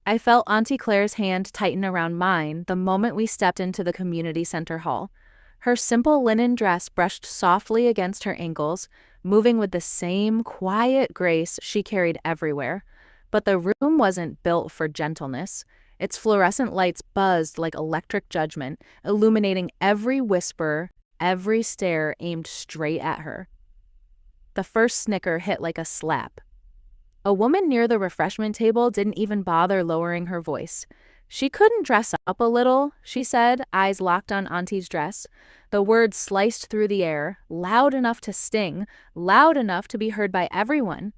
I felt Auntie Claire's hand tighten around mine the moment we stepped into the community center hall. Her simple linen dress brushed softly against her ankles, moving with the same quiet grace she carried everywhere. But the room wasn't built for gentleness. Its fluorescent lights buzzed like electric judgment, illuminating every whisper, every stare aimed straight at her. The first snicker hit like a slap. A woman near the refreshment table didn't even bother lowering her voice. She couldn't dress up a little, she said, eyes locked on Auntie's dress. The words sliced through the air, loud enough to sting, loud enough to be heard by everyone.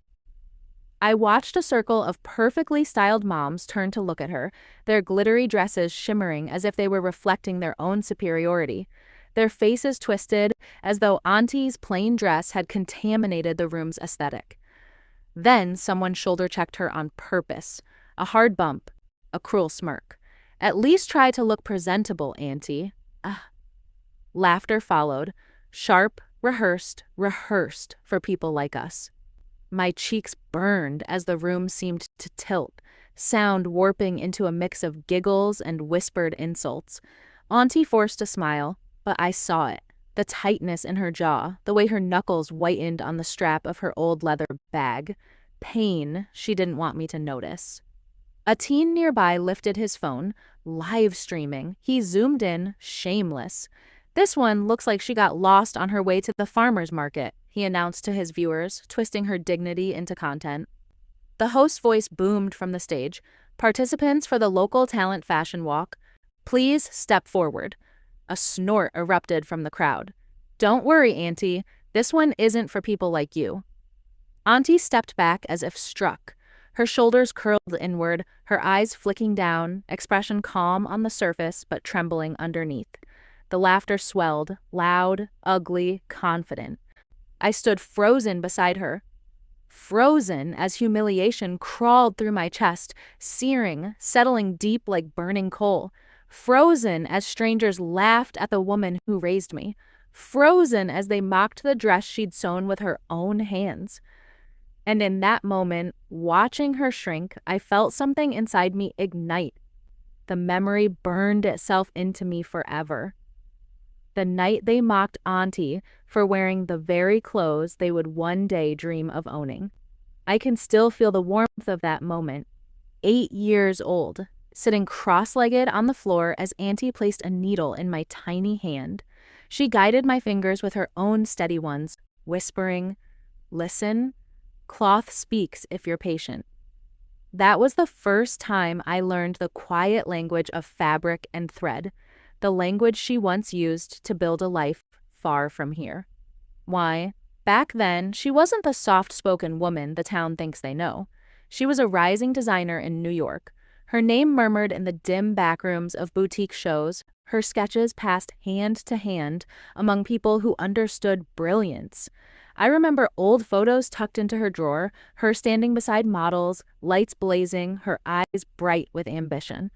I watched a circle of perfectly styled moms turn to look at her, their glittery dresses shimmering as if they were reflecting their own superiority. Their faces twisted as though Auntie's plain dress had contaminated the room's aesthetic. Then someone shoulder-checked her on purpose. A hard bump, a cruel smirk. "At least try to look presentable, Auntie." Laughter followed, sharp, rehearsed for people like us. My cheeks burned as the room seemed to tilt, sound warping into a mix of giggles and whispered insults. Auntie forced a smile, but I saw it. The tightness in her jaw, the way her knuckles whitened on the strap of her old leather bag. Pain she didn't want me to notice. A teen nearby lifted his phone, live streaming. He zoomed in, shameless. "This one looks like she got lost on her way to the farmer's market," he announced to his viewers, twisting her dignity into content. The host's voice boomed from the stage. "Participants for the local talent fashion walk, please step forward." A snort erupted from the crowd. "Don't worry, Auntie. This one isn't for people like you." Auntie stepped back as if struck. Her shoulders curled inward, her eyes flicking down, expression calm on the surface but trembling underneath. The laughter swelled, loud, ugly, confident. I stood frozen beside her. Frozen as humiliation crawled through my chest, searing, settling deep like burning coal. Frozen as strangers laughed at the woman who raised me. Frozen as they mocked the dress she'd sewn with her own hands. And in that moment, watching her shrink, I felt something inside me ignite. The memory burned itself into me forever. The night they mocked Auntie for wearing the very clothes they would one day dream of owning. I can still feel the warmth of that moment. 8 years old, sitting cross-legged on the floor as Auntie placed a needle in my tiny hand. She guided my fingers with her own steady ones, whispering, "Listen, cloth speaks if you're patient." That was the first time I learned the quiet language of fabric and thread, the language she once used to build a life far from here. Why, back then, she wasn't the soft-spoken woman the town thinks they know. She was a rising designer in New York. Her name murmured in the dim backrooms of boutique shows. Her sketches passed hand to hand among people who understood brilliance. I remember old photos tucked into her drawer, her standing beside models, lights blazing, her eyes bright with ambition.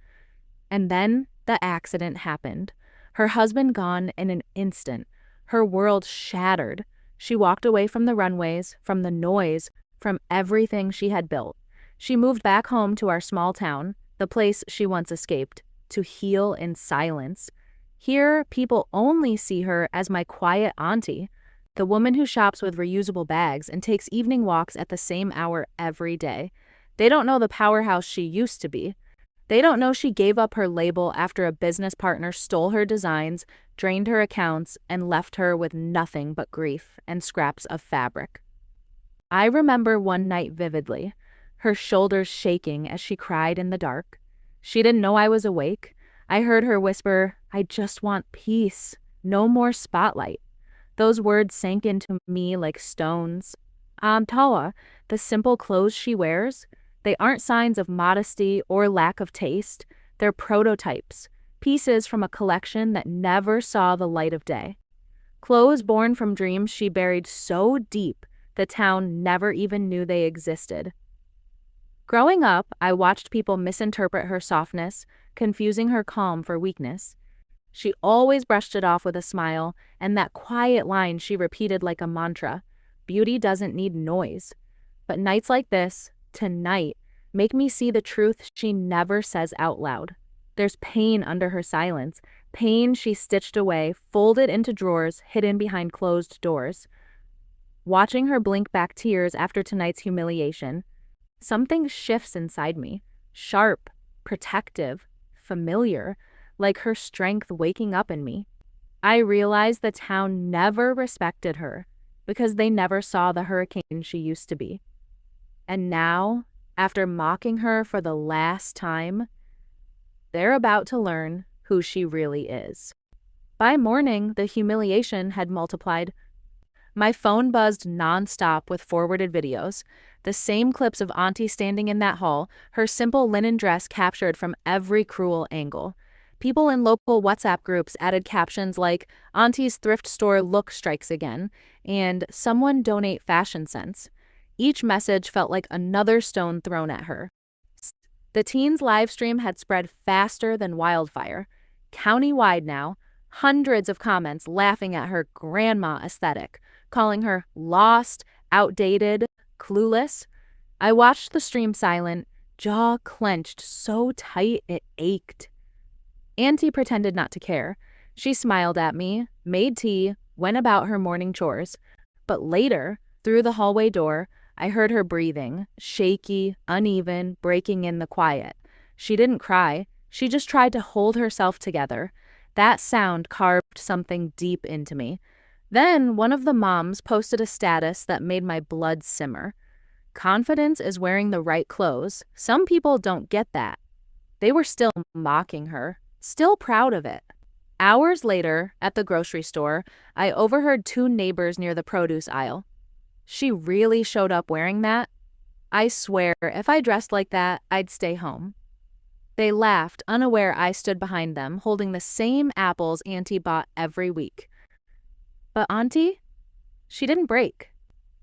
And then the accident happened. Her husband gone in an instant. Her world shattered. She walked away from the runways, from the noise, from everything she had built. She moved back home to our small town, the place she once escaped, to heal in silence. Here, people only see her as my quiet auntie, the woman who shops with reusable bags and takes evening walks at the same hour every day. They don't know the powerhouse she used to be. They don't know she gave up her label after a business partner stole her designs, drained her accounts, and left her with nothing but grief and scraps of fabric. I remember one night vividly, her shoulders shaking as she cried in the dark. She didn't know I was awake. I heard her whisper, "I just want peace, no more spotlight." Those words sank into me like stones. Tawa, the simple clothes she wears, they aren't signs of modesty or lack of taste. They're prototypes, pieces from a collection that never saw the light of day. Clothes born from dreams she buried so deep the town never even knew they existed. Growing up, I watched people misinterpret her softness, confusing her calm for weakness. She always brushed it off with a smile, and that quiet line she repeated like a mantra, "Beauty doesn't need noise." But nights like this, tonight, make me see the truth she never says out loud. There's pain under her silence, pain she stitched away, folded into drawers, hidden behind closed doors. Watching her blink back tears after tonight's humiliation, something shifts inside me, sharp, protective, familiar, like her strength waking up in me. I realize the town never respected her because they never saw the hurricane she used to be. And now, after mocking her for the last time, they're about to learn who she really is. By morning, the humiliation had multiplied. My phone buzzed nonstop with forwarded videos, the same clips of Aunty standing in that hall, her simple linen dress captured from every cruel angle. People in local WhatsApp groups added captions like, "Auntie's thrift store look strikes again," and "Someone donate fashion sense." Each message felt like another stone thrown at her. The teen's live stream had spread faster than wildfire. County-wide now, hundreds of comments laughing at her grandma aesthetic, calling her lost, outdated, clueless. I watched the stream silent, jaw clenched so tight it ached. Aunty pretended not to care. She smiled at me, made tea, went about her morning chores. But later, through the hallway door, I heard her breathing, shaky, uneven, breaking in the quiet. She didn't cry. She just tried to hold herself together. That sound carved something deep into me. Then one of the moms posted a status that made my blood simmer. Confidence is wearing the right clothes. Some people don't get that. They were still mocking her, still proud of it. Hours later, at the grocery store, I overheard two neighbors near the produce aisle. "She really showed up wearing that? I swear, if I dressed like that, I'd stay home." They laughed, unaware I stood behind them, holding the same apples Aunty bought every week. But Aunty? She didn't break.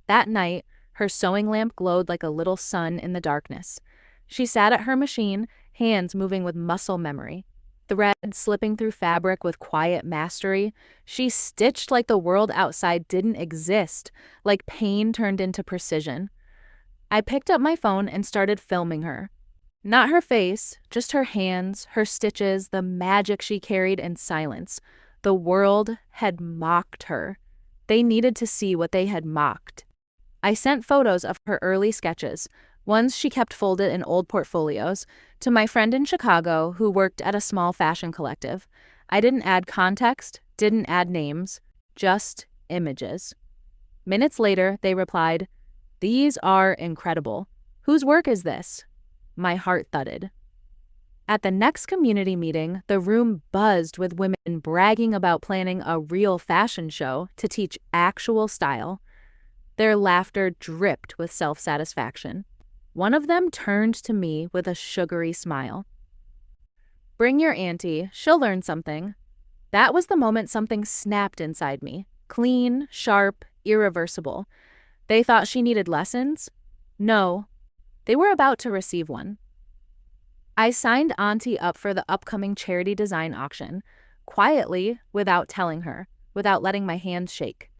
That night, her sewing lamp glowed like a little sun in the darkness. She sat at her machine, hands moving with muscle memory, thread slipping through fabric with quiet mastery. She stitched like the world outside didn't exist, like pain turned into precision. I picked up my phone and started filming her. Not her face, just her hands, her stitches, the magic she carried in silence. The world had mocked her. They needed to see what they had mocked. I sent photos of her early sketches, ones she kept folded in old portfolios, to my friend in Chicago who worked at a small fashion collective. I didn't add context, didn't add names, just images. Minutes later, they replied, "These are incredible. Whose work is this?" My heart thudded. At the next community meeting, the room buzzed with women bragging about planning a real fashion show to teach actual style. Their laughter dripped with self-satisfaction. One of them turned to me with a sugary smile. "Bring your auntie, she'll learn something." That was the moment something snapped inside me. Clean, sharp, irreversible. They thought she needed lessons? No, they were about to receive one. I signed Aunty up for the upcoming charity design auction, quietly, without telling her, without letting my hands shake.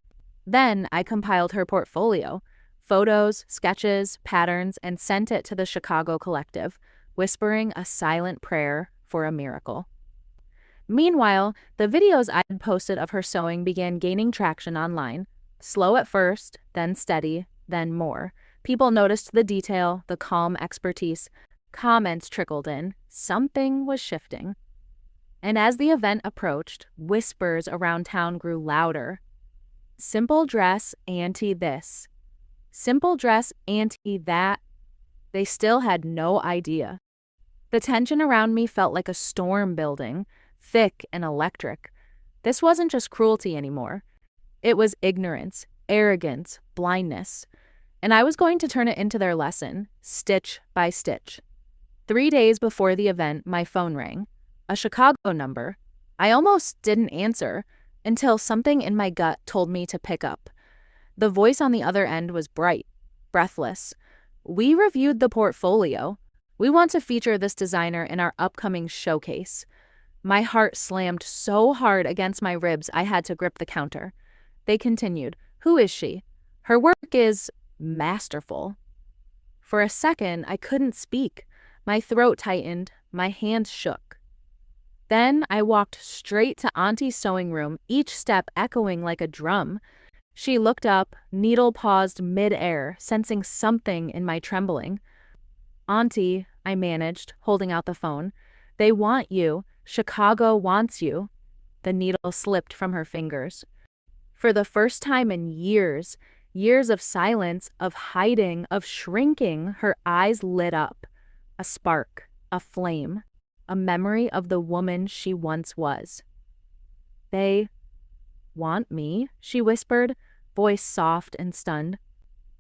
Then I compiled her portfolio, photos, sketches, patterns, and sent it to the Chicago collective, whispering a silent prayer for a miracle. Meanwhile, the videos I'd posted of her sewing began gaining traction online. Slow at first, then steady, then more. People noticed the detail, the calm expertise. Comments trickled in. Something was shifting. And as the event approached, whispers around town grew louder. Simple dress, Aunty this. Simple dress, Aunty that. They still had no idea. The tension around me felt like a storm building, thick and electric. This wasn't just cruelty anymore. It was ignorance, arrogance, blindness. And I was going to turn it into their lesson, stitch by stitch. 3 days before the event, my phone rang. A Chicago number. I almost didn't answer until something in my gut told me to pick up. The voice on the other end was bright, breathless. "We reviewed the portfolio. We want to feature this designer in our upcoming showcase." My heart slammed so hard against my ribs I had to grip the counter. They continued, "Who is she? Her work is masterful." For a second, I couldn't speak. My throat tightened, my hands shook. Then I walked straight to Auntie's sewing room, each step echoing like a drum. She looked up, needle paused mid-air, sensing something in my trembling. "Auntie," I managed, holding out the phone. "They want you. Chicago wants you." The needle slipped from her fingers. For the first time in years, years of silence, of hiding, of shrinking, her eyes lit up. A spark, a flame, a memory of the woman she once was. "They want me?" she whispered, voice soft and stunned.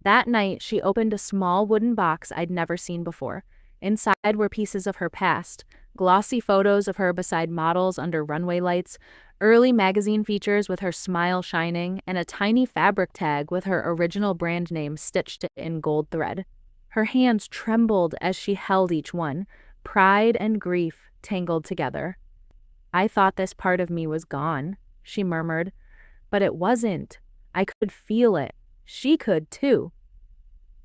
That night, she opened a small wooden box I'd never seen before. Inside were pieces of her past, glossy photos of her beside models under runway lights, early magazine features with her smile shining, and a tiny fabric tag with her original brand name stitched in gold thread. Her hands trembled as she held each one, pride and grief tangled together. "I thought this part of me was gone," she murmured. "But it wasn't. I could feel it. She could, too."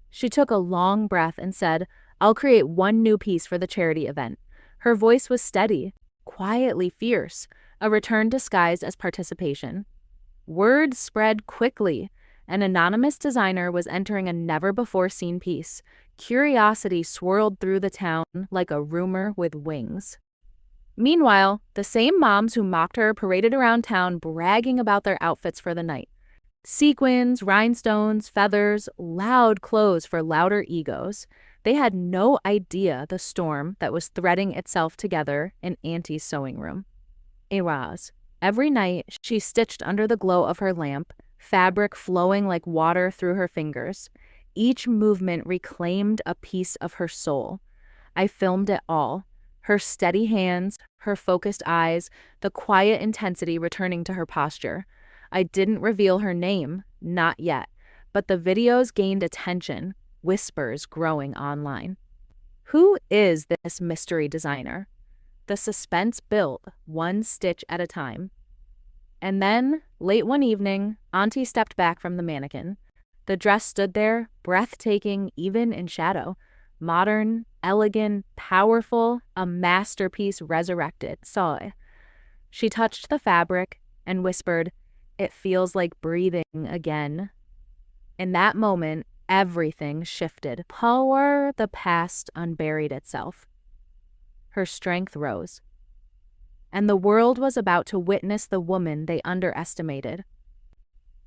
She took a long breath and said, "I'll create one new piece for the charity event." Her voice was steady, quietly fierce, a return disguised as participation. Word spread quickly. An anonymous designer was entering a never-before-seen piece. Curiosity swirled through the town like a rumor with wings. Meanwhile, the same moms who mocked her paraded around town bragging about their outfits for the night. Sequins, rhinestones, feathers, loud clothes for louder egos. They had no idea the storm that was threading itself together in Auntie's sewing room. Eraz. Every night, she stitched under the glow of her lamp, fabric flowing like water through her fingers. Each movement reclaimed a piece of her soul. I filmed it all. Her steady hands, her focused eyes, the quiet intensity returning to her posture. I didn't reveal her name, not yet, but the videos gained attention, whispers growing online. Who is this mystery designer? The suspense built, one stitch at a time. And then, late one evening, Auntie stepped back from the mannequin. The dress stood there, breathtaking even in shadow. Modern, elegant, powerful, a masterpiece resurrected. Saw it. She touched the fabric and whispered, "It feels like breathing again." In that moment, everything shifted. Power, the past unburied itself. Her strength rose. And the world was about to witness the woman they underestimated.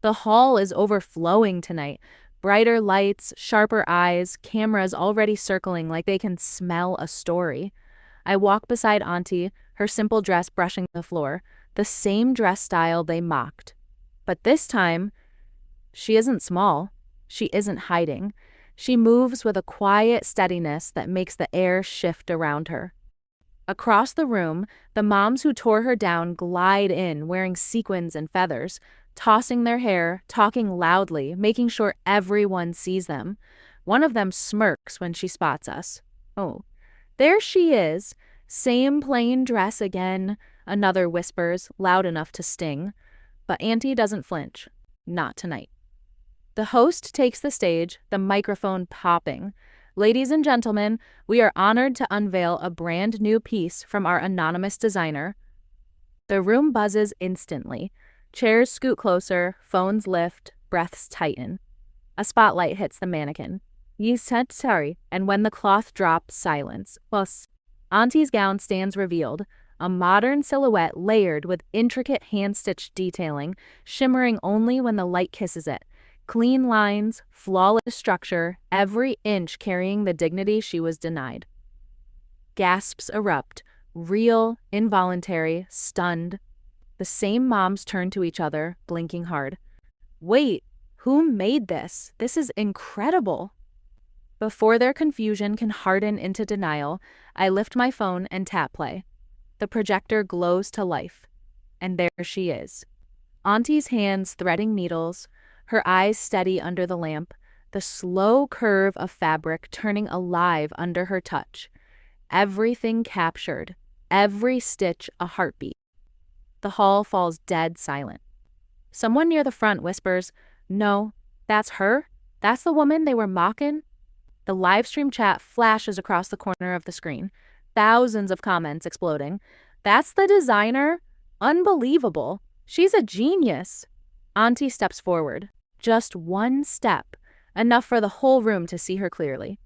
The hall is overflowing tonight. Brighter lights, sharper eyes, cameras already circling like they can smell a story. I walk beside Auntie, her simple dress brushing the floor, the same dress style they mocked. But this time, she isn't small. She isn't hiding. She moves with a quiet steadiness that makes the air shift around her. Across the room, the moms who tore her down glide in wearing sequins and feathers, tossing their hair, talking loudly, making sure everyone sees them. One of them smirks when she spots us. "Oh, there she is. Same plain dress again," another whispers, loud enough to sting. But Auntie doesn't flinch. Not tonight. The host takes the stage, the microphone popping. "Ladies and gentlemen, we are honored to unveil a brand new piece from our anonymous designer." The room buzzes instantly. Chairs scoot closer, phones lift, breaths tighten. A spotlight hits the mannequin. "You said sorry," and when the cloth drops, silence. Auntie's gown stands revealed, a modern silhouette layered with intricate hand-stitched detailing, shimmering only when the light kisses it. Clean lines, flawless structure, every inch carrying the dignity she was denied. Gasps erupt, real, involuntary, stunned. The same moms turn to each other, blinking hard. "Wait, who made this? This is incredible." Before their confusion can harden into denial, I lift my phone and tap play. The projector glows to life. And there she is. Auntie's hands threading needles, her eyes steady under the lamp, the slow curve of fabric turning alive under her touch. Everything captured, every stitch a heartbeat. The hall falls dead silent. Someone near the front whispers, "No, that's her? That's the woman they were mocking?" The live stream chat flashes across the corner of the screen. Thousands of comments exploding. That's the designer? Unbelievable. She's a genius. Aunty steps forward. Just one step, enough for the whole room to see her clearly.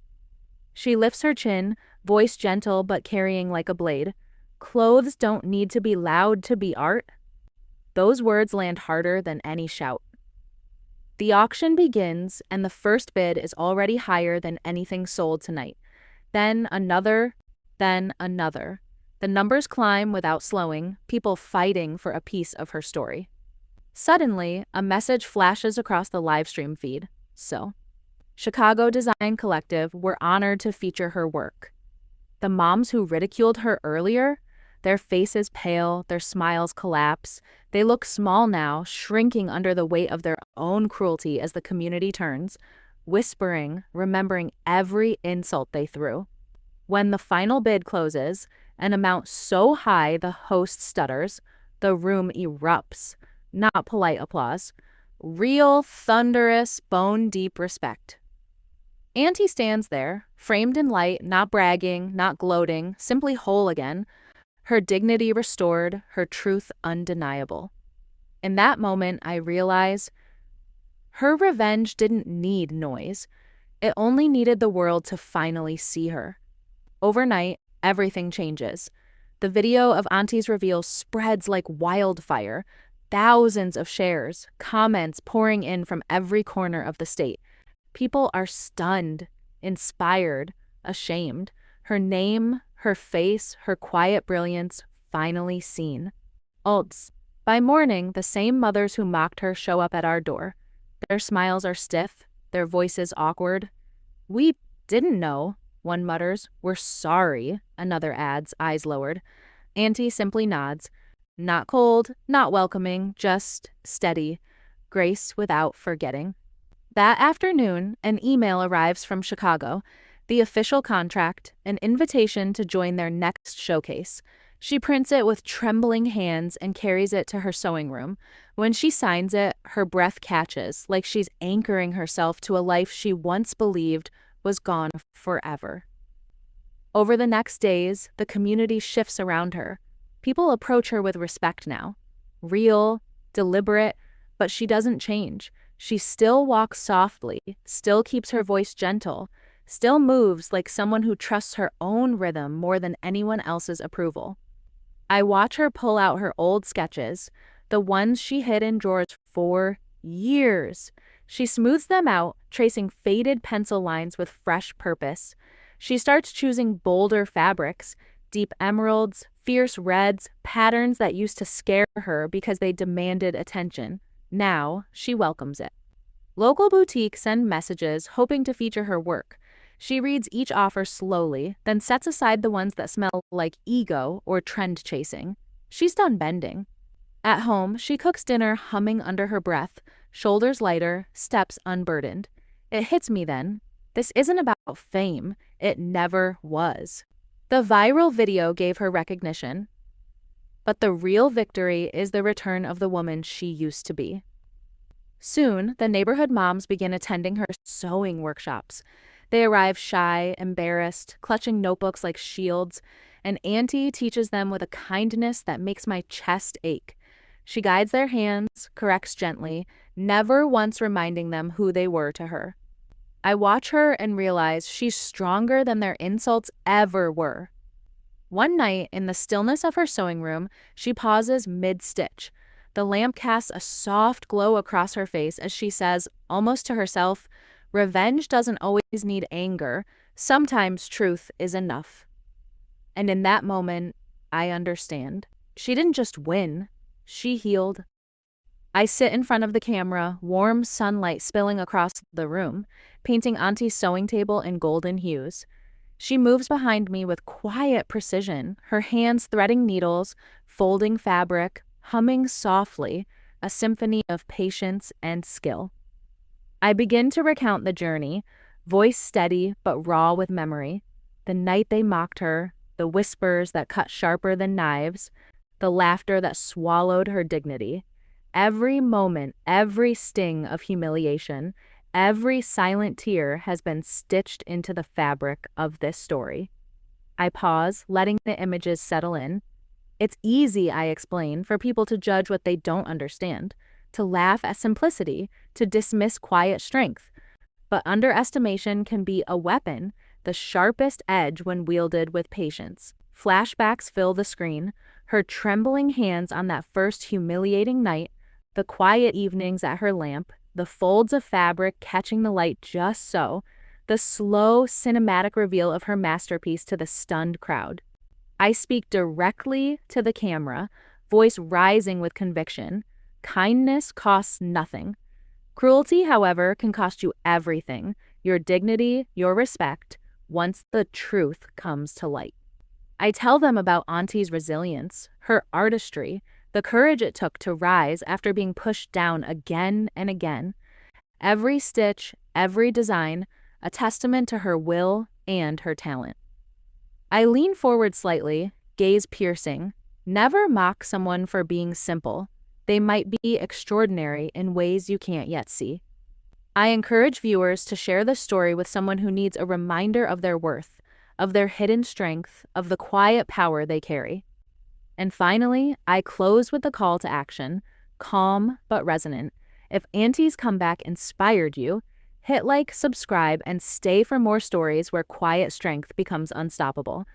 She lifts her chin, voice gentle but carrying like a blade. Clothes don't need to be loud to be art. Those words land harder than any shout. The auction begins, and the first bid is already higher than anything sold tonight. Then another, then another. The numbers climb without slowing, people fighting for a piece of her story. Suddenly, a message flashes across the livestream feed. Chicago Design Collective were honored to feature her work. The moms who ridiculed her earlier, their faces pale, their smiles collapse. They look small now, shrinking under the weight of their own cruelty as the community turns, whispering, remembering every insult they threw. When the final bid closes, an amount so high the host stutters, the room erupts. Not polite applause. Real, thunderous, bone-deep respect. Aunty stands there, framed in light, not bragging, not gloating, simply whole again, her dignity restored, her truth undeniable. In that moment, I realize her revenge didn't need noise. It only needed the world to finally see her. Overnight, everything changes. The video of Aunty's reveal spreads like wildfire. Thousands of shares, comments pouring in from every corner of the state. People are stunned, inspired, ashamed. Her name, her face, her quiet brilliance finally seen. By morning, the same mothers who mocked her show up at our door. Their smiles are stiff, their voices awkward. "We didn't know," one mutters. "We're sorry," another adds, eyes lowered. Aunty simply nods. Not cold, not welcoming, just steady. Grace without forgetting. That afternoon, an email arrives from Chicago. The official contract, an invitation to join their next showcase. She prints it with trembling hands and carries it to her sewing room. When she signs it, her breath catches, like she's anchoring herself to a life she once believed was gone forever. Over the next days, the community shifts around her. People approach her with respect now. Real, deliberate, but she doesn't change. She still walks softly, still keeps her voice gentle, still moves like someone who trusts her own rhythm more than anyone else's approval. I watch her pull out her old sketches, the ones she hid in drawers for years. She smooths them out, tracing faded pencil lines with fresh purpose. She starts choosing bolder fabrics, deep emeralds, fierce reds, patterns that used to scare her because they demanded attention. Now, she welcomes it. Local boutiques send messages hoping to feature her work. She reads each offer slowly, then sets aside the ones that smell like ego or trend chasing. She's done bending. At home, she cooks dinner humming under her breath, shoulders lighter, steps unburdened. It hits me then. This isn't about fame. It never was. The viral video gave her recognition. But the real victory is the return of the woman she used to be. Soon, the neighborhood moms begin attending her sewing workshops. They arrive shy, embarrassed, clutching notebooks like shields, and Aunty teaches them with a kindness that makes my chest ache. She guides their hands, corrects gently, never once reminding them who they were to her. I watch her and realize she's stronger than their insults ever were. One night, in the stillness of her sewing room, she pauses mid-stitch. The lamp casts a soft glow across her face as she says, almost to herself, "Revenge doesn't always need anger. Sometimes truth is enough." And in that moment, I understand. She didn't just win. She healed. I sit in front of the camera, warm sunlight spilling across the room, painting Auntie's sewing table in golden hues. She moves behind me with quiet precision, her hands threading needles, folding fabric, humming softly, a symphony of patience and skill. I begin to recount the journey, voice steady but raw with memory. The night they mocked her, the whispers that cut sharper than knives, the laughter that swallowed her dignity. Every moment, every sting of humiliation, Every silent tear has been stitched into the fabric of this story. I pause, letting the images settle in. It's easy, I explain, for people to judge what they don't understand, to laugh at simplicity, to dismiss quiet strength. But underestimation can be a weapon, the sharpest edge when wielded with patience. Flashbacks fill the screen, her trembling hands on that first humiliating night, the quiet evenings at her lamp, the folds of fabric catching the light just so, the slow cinematic reveal of her masterpiece to the stunned crowd. I speak directly to the camera, voice rising with conviction. Kindness costs nothing. Cruelty, however, can cost you everything, your dignity, your respect, once the truth comes to light. I tell them about Auntie's resilience, her artistry, the courage it took to rise after being pushed down again and again. Every stitch, every design, a testament to her will and her talent. I lean forward slightly, gaze piercing. Never mock someone for being simple. They might be extraordinary in ways you can't yet see. I encourage viewers to share this story with someone who needs a reminder of their worth, of their hidden strength, of the quiet power they carry. And finally, I close with a call to action, calm but resonant. If Auntie's comeback inspired you, hit like, subscribe, and stay for more stories where quiet strength becomes unstoppable.